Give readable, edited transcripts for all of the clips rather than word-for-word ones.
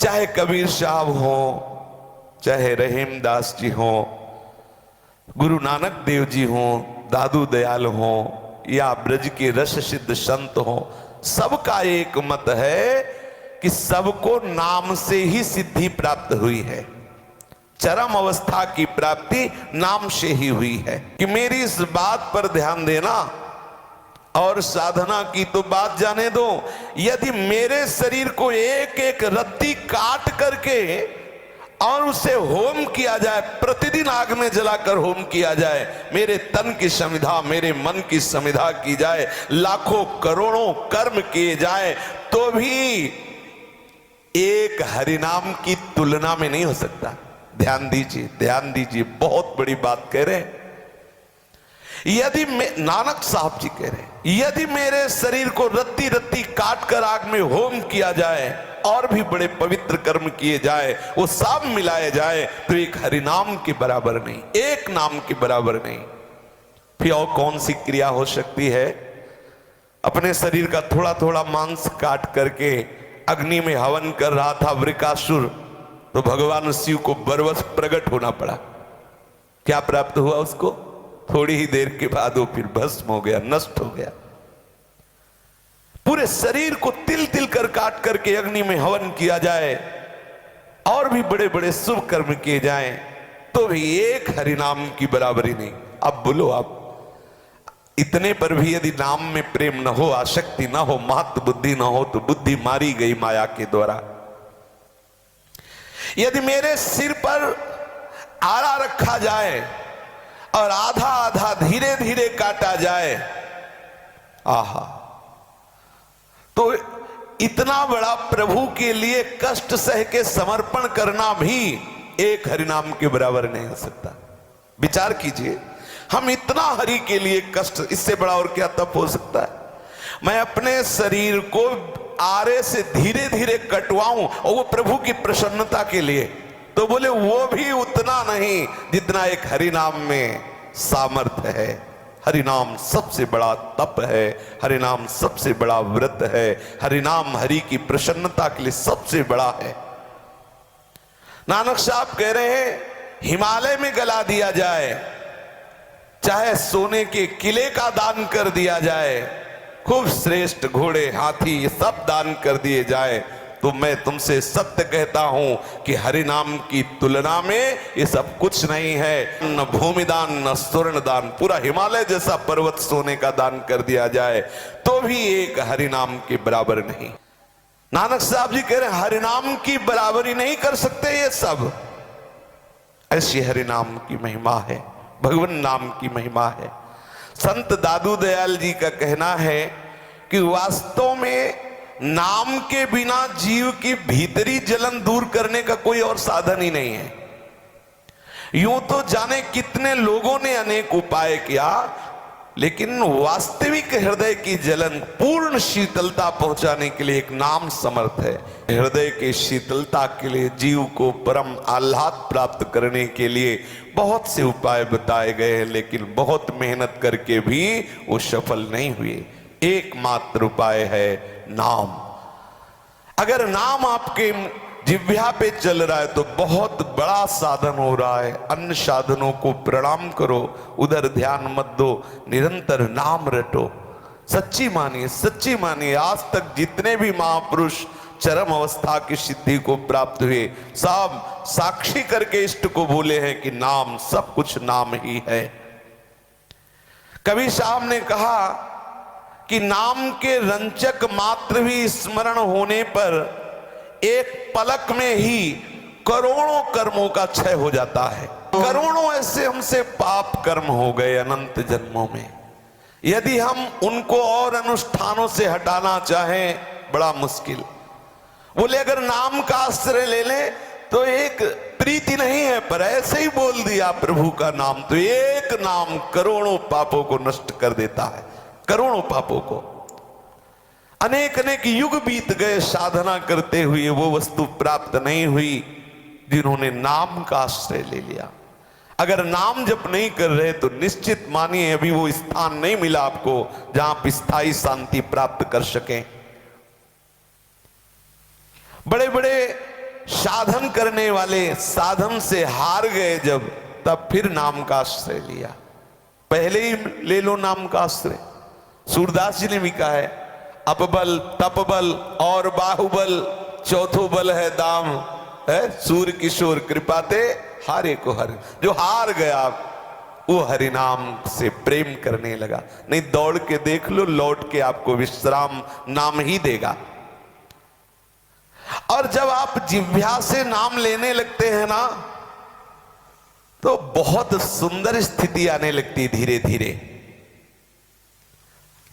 चाहे कबीर साहब हो, चाहे रहीमदास जी हो, गुरु नानक देव जी हो, दादू दयाल हो, या ब्रज के रस सिद्ध संत हो, सबका एक मत है कि सबको नाम से ही सिद्धि प्राप्त हुई है। चरम अवस्था की प्राप्ति नाम से ही हुई है। कि मेरी इस बात पर ध्यान देना, और साधना की तो बात जाने दो। यदि मेरे शरीर को एक एक रत्ती काट करके और उसे होम किया जाए, प्रतिदिन आग में जलाकर होम किया जाए, मेरे तन की समिधा, मेरे मन की समिधा की जाए, लाखों करोड़ों कर्म किए जाए, तो भी एक हरिनाम की तुलना में नहीं हो सकता। ध्यान दीजिए, ध्यान दीजिए, बहुत बड़ी बात कह रहे हैं। यदि नानक साहब जी कह रहे हैं, यदि मेरे शरीर को रत्ती रत्ती काट कर आग में होम किया जाए और भी बड़े पवित्र कर्म किए जाए, वो सब मिलाए जाए, तो एक हरिनाम के बराबर नहीं, एक नाम के बराबर नहीं। फिर और कौन सी क्रिया हो सकती है? अपने शरीर का थोड़ा थोड़ा मांस काट करके अग्नि में हवन कर रहा था वृकासुर, तो भगवान शिव को बरवस प्रकट होना पड़ा। क्या प्राप्त हुआ उसको? थोड़ी ही देर के बाद वो फिर भस्म हो गया, नष्ट हो गया। पूरे शरीर को तिल तिल कर काट करके अग्नि में हवन किया जाए और भी बड़े बड़े शुभ कर्म किए जाएं, तो भी एक हरिनाम की बराबरी नहीं। अब बोलो, आप इतने पर भी यदि नाम में प्रेम न हो, आसक्ति न हो, महत्व बुद्धि न हो, तो बुद्धि मारी गई माया के द्वारा। यदि मेरे सिर पर आड़ा रखा जाए और आधा आधा धीरे धीरे काटा जाए, आहा, तो इतना बड़ा प्रभु के लिए कष्ट सह के समर्पण करना भी एक हरिनाम के बराबर नहीं हो सकता। विचार कीजिए, हम इतना हरि के लिए कष्ट, इससे बड़ा और क्या तप हो सकता है? मैं अपने शरीर को आरे से धीरे धीरे कटवाऊं और वो प्रभु की प्रसन्नता के लिए, तो बोले वो भी उतना नहीं जितना एक हरिनाम में सामर्थ्य है। हरिनाम सबसे बड़ा तप है, हरिनाम सबसे बड़ा व्रत है, हरिनाम हरि की प्रसन्नता के लिए सबसे बड़ा है। नानक साहब कह रहे हैं, हिमालय में गला दिया जाए, चाहे सोने के किले का दान कर दिया जाए, खूब श्रेष्ठ घोड़े हाथी ये सब दान कर दिए जाए, तो मैं तुमसे सत्य कहता हूं कि हरिनाम की तुलना में ये सब कुछ नहीं है। न भूमि दान, न स्वर्ण दान, पूरा हिमालय जैसा पर्वत सोने का दान कर दिया जाए, तो भी एक हरिनाम के बराबर नहीं। नानक साहब जी कह रहे हैं, हरिनाम की बराबरी नहीं कर सकते ये सब। ऐसी हरिनाम की महिमा है, भगवान नाम की महिमा है। संत दादू दयाल जी का कहना है कि वास्तव में नाम के बिना जीव की भीतरी जलन दूर करने का कोई और साधन ही नहीं है। यूं तो जाने कितने लोगों ने अनेक उपाय किया, लेकिन वास्तविक हृदय की जलन, पूर्ण शीतलता पहुंचाने के लिए एक नाम समर्थ है। हृदय की शीतलता के लिए, जीव को परम आह्लाद प्राप्त करने के लिए बहुत से उपाय बताए गए हैं, लेकिन बहुत मेहनत करके भी वो सफल नहीं हुए। एकमात्र उपाय है नाम। अगर नाम आपके जिह्वा पे चल रहा है तो बहुत बड़ा साधन हो रहा है। अन्य साधनों को प्रणाम करो, उधर ध्यान मत दो, निरंतर नाम रटो। सच्ची मानिए, सच्ची मानिए, आज तक जितने भी महापुरुष चरम अवस्था की सिद्धि को प्राप्त हुए, सब साक्षी करके इष्ट को बोले हैं कि नाम, सब कुछ नाम ही है। कबीर साहब ने कहा कि नाम के रंचक मात्र भी स्मरण होने पर एक पलक में ही करोड़ों कर्मों का क्षय हो जाता है। करोड़ों ऐसे हमसे पाप कर्म हो गए अनंत जन्मों में, यदि हम उनको और अनुष्ठानों से हटाना चाहें, बड़ा मुश्किल। बोले अगर नाम का आश्रय ले ले तो एक प्रीति नहीं है, पर ऐसे ही बोल दिया प्रभु का नाम, तो एक नाम करोड़ों पापों को नष्ट कर देता है, करोड़ों पापों को। अनेक अनेक युग बीत गए साधना करते हुए, वो वस्तु प्राप्त नहीं हुई जिन्होंने नाम का आश्रय ले लिया। अगर नाम जप नहीं कर रहे तो निश्चित मानिए अभी वो स्थान नहीं मिला आपको जहां आप स्थायी शांति प्राप्त कर सकें। बड़े बड़े साधन करने वाले साधन से हार गए जब, तब फिर नाम का आश्रय लिया। पहले ही ले लो नाम का आश्रय। सूरदास जी ने भी कहा है, अपबल तपबल और बाहुबल, चौथो बल है दाम, है सूर किशोर कृपाते हारे को हर। जो हार गया वो हरिनाम से प्रेम करने लगा। नहीं दौड़ के देख लो, लौट के आपको विश्राम नाम ही देगा। और जब आप जिह्वा से नाम लेने लगते हैं ना, तो बहुत सुंदर स्थिति आने लगती है धीरे धीरे।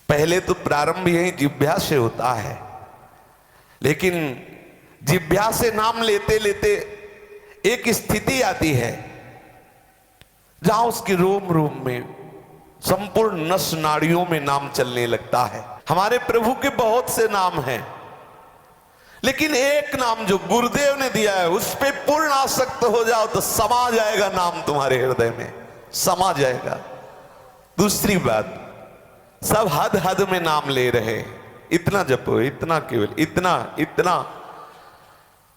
पहले तो प्रारंभ यही जिह्वा से होता है, लेकिन जिह्वा से नाम लेते लेते एक स्थिति आती है जहां उसकी रोम रोम में, संपूर्ण नस नाड़ियों में नाम चलने लगता है। हमारे प्रभु के बहुत से नाम हैं, लेकिन एक नाम जो गुरुदेव ने दिया है उस पे पूर्ण आसक्त हो जाओ तो समा जाएगा नाम, तुम्हारे हृदय में समा जाएगा। दूसरी बात, सब हद हद में नाम ले रहे, इतना जपो, इतना केवल, इतना इतना।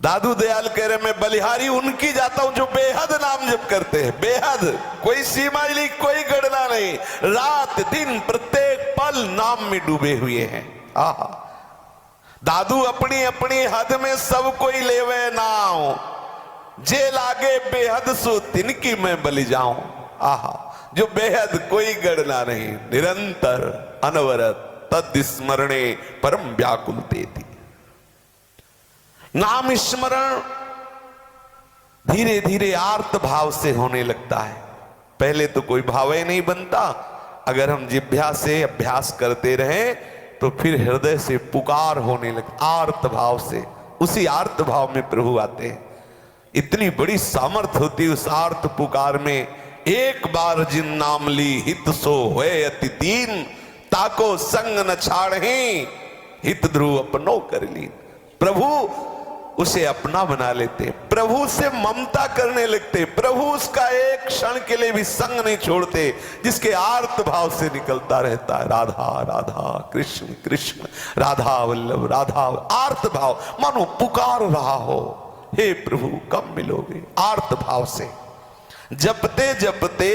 दादू दयाल कह रहे, मैं बलिहारी उनकी जाता हूं जो बेहद नाम जप करते हैं। बेहद, कोई सीमा नहीं, कोई गणना नहीं, रात दिन प्रत्येक पल नाम में डूबे हुए हैं। आहा, दादू अपनी अपनी हद में सब कोई लेवे नाम, जे लागे बेहद सो तिनकी मैं बलि जाऊं। आहा, जो बेहद कोई गणना नहीं, निरंतर अनवरत तद स्मरणे परम व्याकुल तेति। नाम स्मरण धीरे धीरे आर्त भाव से होने लगता है। पहले तो कोई भाव ही नहीं बनता। अगर हम जिह्वा से अभ्यास करते रहें तो फिर हृदय से पुकार होने लगता, आर्त भाव से। उसी आर्त भाव में प्रभु आते हैं। इतनी बड़ी सामर्थ होती है उस आर्त पुकार में। एक बार जिन नाम ली हित सो होए अति दीन, ताको संग न छाड़ही हित ध्रुव अपनो कर ली। प्रभु उसे अपना बना लेते, प्रभु से ममता करने लगते, प्रभु उसका एक क्षण के लिए भी संग नहीं छोड़ते, जिसके आर्त भाव से निकलता रहता है राधा राधा कृष्ण कृष्ण राधा वल्लभ राधा। आर्त भाव मानो पुकार रहा हो, हे प्रभु कब मिलोगे। आर्त भाव से जपते जपते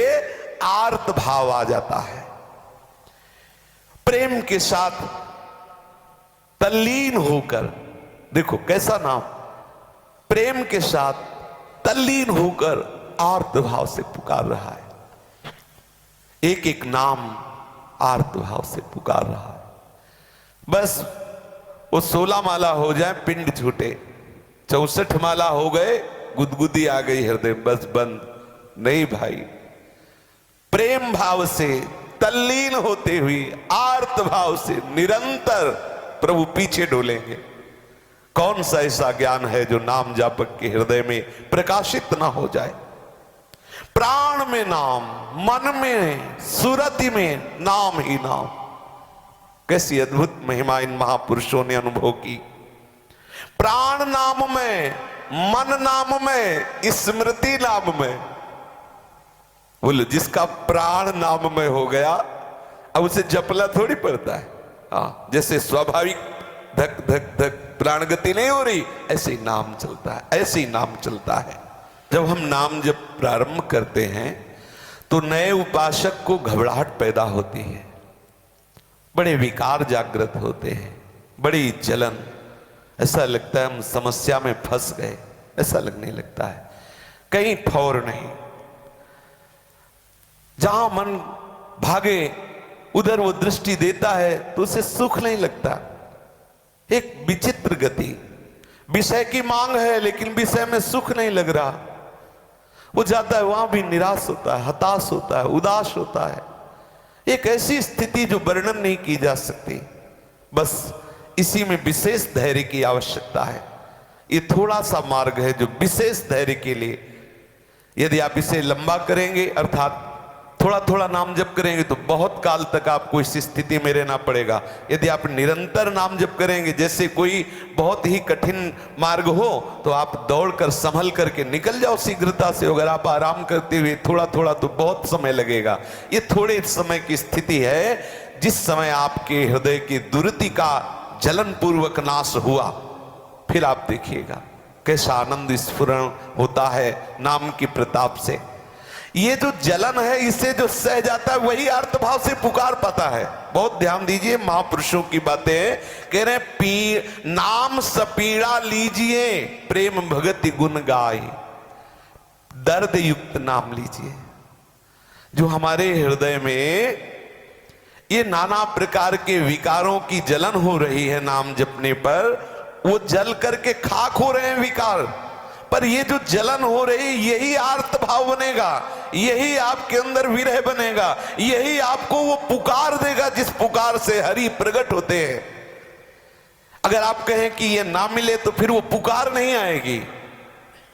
आर्त भाव आ जाता है। प्रेम के साथ तल्लीन होकर, देखो कैसा नाम, प्रेम के साथ तल्लीन होकर आर्त भाव से पुकार रहा है। एक एक नाम आर्त भाव से पुकार रहा है। बस वो 16 माला हो जाए पिंड छूटे, 64 माला हो गए गुदगुदी आ गई हृदय, बस बंद नहीं भाई। प्रेम भाव से तल्लीन होते हुए आर्त भाव से निरंतर प्रभु पीछे डोलेंगे। कौन सा ऐसा ज्ञान है जो नाम जापक के हृदय में प्रकाशित ना हो जाए। प्राण में नाम, मन में सुरति में नाम ही नाम। कैसी अद्भुत महिमा इन महापुरुषों ने अनुभव की। प्राण नाम में, मन नाम में, स्मृति नाम में। बोलो जिसका प्राण नाम में हो गया अब उसे जपला थोड़ी पड़ता है। हाँ, जैसे स्वाभाविक धक धक धक प्राण गति नहीं हो रही, ऐसे ही नाम चलता है, ऐसे ही नाम चलता है। जब हम नाम जब प्रारंभ करते हैं तो नए उपासक को घबराहट पैदा होती है, बड़े विकार जागृत होते हैं, बड़ी जलन, ऐसा लगता है हम समस्या में फंस गए, ऐसा लगने लगता है। कहीं ठौर नहीं, जहां मन भागे उधर वो दृष्टि देता है तो उसे सुख नहीं लगता। एक विचित्र गति, विषय की मांग है लेकिन विषय में सुख नहीं लग रहा। वो जाता है वहां भी निराश होता है, हताश होता है, उदास होता है। एक ऐसी स्थिति जो वर्णन नहीं की जा सकती। बस इसी में विशेष धैर्य की आवश्यकता है। ये थोड़ा सा मार्ग है जो विशेष धैर्य के लिए, यदि आप इसे लंबा करेंगे अर्थात थोड़ा थोड़ा नाम जप करेंगे तो बहुत काल तक आपको इस स्थिति में रहना पड़ेगा। यदि आप निरंतर नाम जप करेंगे, जैसे कोई बहुत ही कठिन मार्ग हो तो आप दौड़कर संभल करके निकल जाओ शीघ्रता से। अगर आप आराम करते हुए थोड़ा थोड़ा तो बहुत समय लगेगा। ये थोड़े समय की स्थिति है जिस समय आपके हृदय की दुर्गति का जलन पूर्वक नाश हुआ, फिर आप देखिएगा कैसा आनंद स्फुरण होता है नाम की प्रताप से। ये जो जलन है इसे जो सह जाता है वही आर्तभाव से पुकार पाता है। बहुत ध्यान दीजिए, महापुरुषों की बातें कह रहे हैं, नाम सपीड़ा लीजिए प्रेम भगति गुण गाय। दर्द युक्त नाम लीजिए। जो हमारे हृदय में ये नाना प्रकार के विकारों की जलन हो रही है नाम जपने पर, वो जल करके खाक हो रहे हैं विकार, पर ये जो जलन हो रही यही आर्त भाव बनेगा, यही आपके अंदर विरह बनेगा, यही आपको वो पुकार देगा जिस पुकार से हरि प्रकट होते हैं। अगर आप कहें कि ये ना मिले तो फिर वो पुकार नहीं आएगी।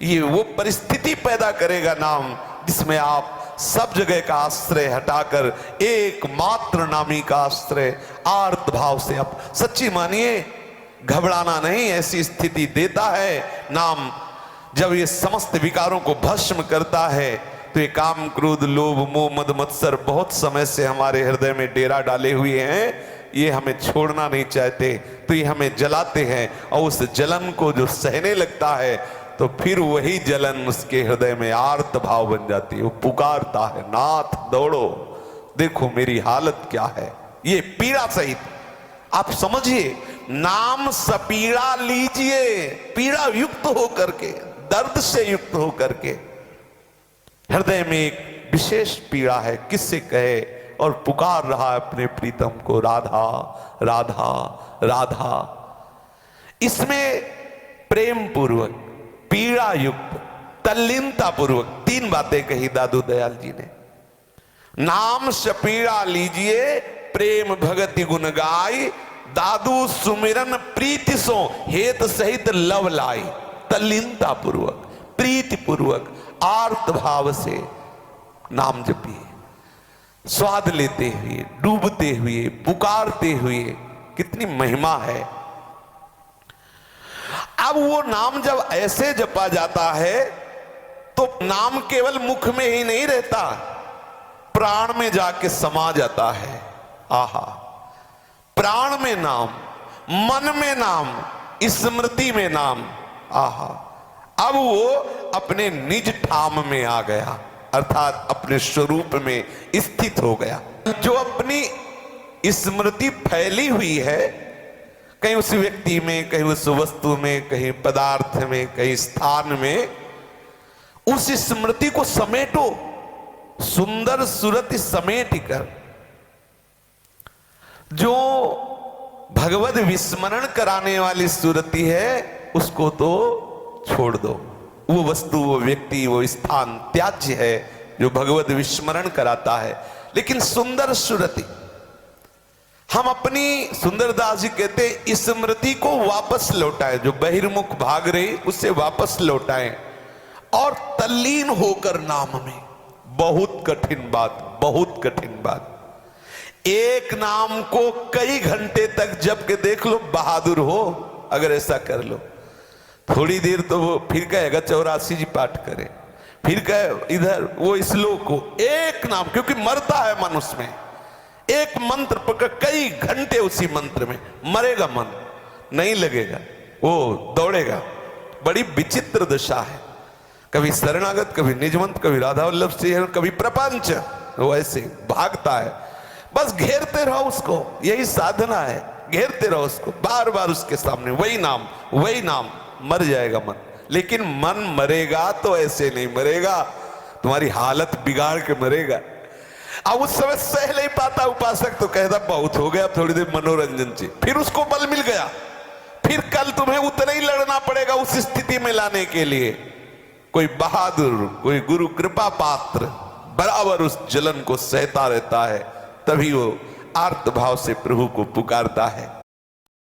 ये वो परिस्थिति पैदा करेगा नाम जिसमें आप सब जगह का आश्रय हटाकर एकमात्र नामी का आश्रय आर्त भाव से आप सच्ची मानिए, घबराना नहीं, ऐसी स्थिति देता है नाम। जब ये समस्त विकारों को भस्म करता है तो ये काम क्रोध लोभ मोह मद मत्सर बहुत समय से हमारे हृदय में डेरा डाले हुए हैं, ये हमें छोड़ना नहीं चाहते, तो ये हमें जलाते हैं। और उस जलन को जो सहने लगता है तो फिर वही जलन उसके हृदय में आर्त भाव बन जाती है। वो पुकारता है, नाथ दौड़ो, देखो मेरी हालत क्या है। ये पीड़ा सहित आप समझिए, नाम सपीड़ा लीजिए, पीड़ा युक्त होकर के, दर्द से युक्त होकर के। हृदय में एक विशेष पीड़ा है, किससे कहे, और पुकार रहा है अपने प्रीतम को, राधा राधा राधा। इसमें प्रेम पूर्वक, पीड़ा युक्त, तल्लीनता पूर्वक तीन बातें कही दादू दयाल जी ने। नाम सपीड़ा लीजिए प्रेम भगति गुण गाय, दादू सुमिरन प्रीति सो हेत सहित लव लाई। तल्लीनता पूर्वक, प्रीति पूर्वक, आर्त भाव से नाम जपिए, स्वाद लेते हुए, डूबते हुए, पुकारते हुए। कितनी महिमा है। अब वो नाम जब ऐसे जपा जाता है तो नाम केवल मुख में ही नहीं रहता, प्राण में जाके समा जाता है। आहा, प्राण में नाम, मन में नाम, स्मृति में नाम। आहा, अब वो अपने निज ठाम में आ गया, अर्थात अपने स्वरूप में स्थित हो गया। जो अपनी स्मृति फैली हुई है, कहीं उस व्यक्ति में, कहीं उस वस्तु में, कहीं पदार्थ में, कहीं स्थान में, उस स्मृति को समेटो, सुंदर सूरत समेट कर। जो भगवत विस्मरण कराने वाली सूरती है उसको तो छोड़ दो। वो वस्तु, वो व्यक्ति, वो स्थान त्याज्य है जो भगवत विस्मरण कराता है। लेकिन सुंदर सूरती, हम अपनी, सुंदरदास जी कहते स्मृति को वापस लौटाएं, जो बहिर्मुख भाग रही उसे वापस लौटाएं और तल्लीन होकर नाम में। बहुत कठिन बात, बहुत कठिन बात। एक नाम को कई घंटे तक जप के देख लो, बहादुर हो अगर ऐसा कर लो। थोड़ी देर तो वो फिर कहेगा 84 जी पाठ करे, फिर कहे इधर वो श्लोक को, एक नाम, क्योंकि मरता है मन उसमें। एक मंत्र पकड़ कई घंटे उसी मंत्र में, मरेगा मन, नहीं लगेगा, वो दौड़ेगा। बड़ी विचित्र दशा है, कभी शरणागत, कभी निजमंत, कभी राधा वल्लभ सिंह, कभी प्रपंच, वो ऐसे भागता है। बस घेरते रहो उसको, यही साधना है, घेरते रहो उसको, बार बार उसके सामने वही नाम, वही नाम। मर जाएगा मन, लेकिन मन मरेगा तो ऐसे नहीं मरेगा, तुम्हारी हालत बिगाड़ के मरेगा। अब उस समय सह नहीं पाता उपासक, तो कहता बहुत हो गया, थोड़ी देर मनोरंजन से, फिर उसको बल मिल गया, फिर कल तुम्हें उतना ही लड़ना पड़ेगा उस स्थिति में लाने के लिए। कोई बहादुर, कोई गुरु कृपा पात्र बराबर उस जलन को सहता रहता है, तभी वो आर्त भाव से प्रभु को पुकारता है।